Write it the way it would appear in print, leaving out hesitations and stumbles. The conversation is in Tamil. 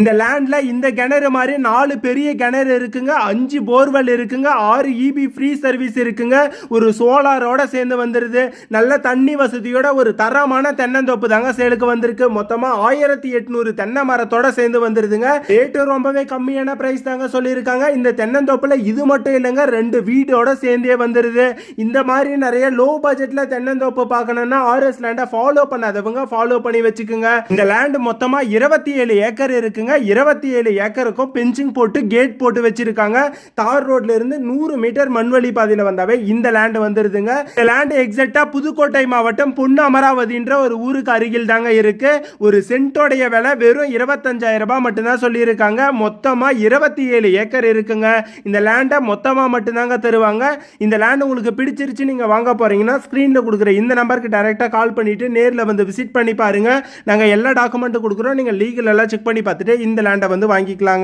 இந்த லேண்ட்ல இந்த கிணறு மாதிரி 4 பெரிய கிணறு இருக்குங்க, 5 போர்வெல் இருக்குங்க, 6 இபி ஃப்ரீ சர்வீஸ் இருக்குங்க, ஒரு சோலாரோட சேர்ந்து வந்துருது. நல்ல தண்ணி வசதியோட ஒரு தரமான தென்னந்தோப்பு தாங்க சேலுக்கு வந்திருக்கு. மொத்தமா 1800 தென்னை மரத்தோட சேர்ந்து வந்துருதுங்க. ரேட்டு ரொம்பவே கம்மியான பிரைஸ் தாங்க சொல்லியிருக்காங்க. இந்த தென்னந்தோப்புல இது மட்டும் இல்லைங்க, 2 வீடோட சேர்ந்தே வந்துருது. இந்த மாதிரி நிறைய லோ பட்ஜெட்ல தென்னந்தோப்பு பார்க்கணும்னா ஆர்எஸ் லேண்டை ஃபாலோ பண்ணாதவங்க ஃபாலோ பண்ணி வச்சுக்கோங்க. இந்த லேண்ட் மொத்தமா 27 ஏக்கர் இருக்குங்க. 27 ஏக்கருக்கும் பெஞ்சிங் போட்டு கேட் போட்டு வச்சிருக்காங்க. தார் ரோட்ல இருந்து 100 மீட்டர் மண்வெளி பாதையில வந்தாவே இந்த லேண்ட் வந்துருதுங்க. இந்த லேண்ட் எக்ஸாக்ட்டா புதுக்கோட்டை மாவட்டம் பொன்னு அமராவதின்ற ஒரு ஊருக்கு அருகில் தாங்க இருக்கு. ஒரு சென்டோடைய விலை வெறும் 25,000 ரூபாய் மட்டும்தான் சொல்லியிருக்காங்க. மொத்தமா 27 ஏக்கர் இருக்குங்க. இந்த லேண்டை மொத்தமா மட்டும்தாங்க தருவாங்க. இந்த லேண்ட் உங்களுக்கு பிடிச்சிருச்சு, நீங்க வாங்க போறீங்கன்னா ஸ்கிரீன்ல கொடுக்குற இந்த நம்பருக்கு டைரக்டா கால் பண்ணிட்டு நேர்ல வந்து விசிட் பண்ணி பாருங்க. நாங்க எல்லா டாக்குமெண்ட் கொடுக்குறோம். நீங்க லீகல் எல்லாம் செக் பண்ணி பார்த்துட்டு இந்த லேண்டை வந்து வாங்கிக்கலாங்க.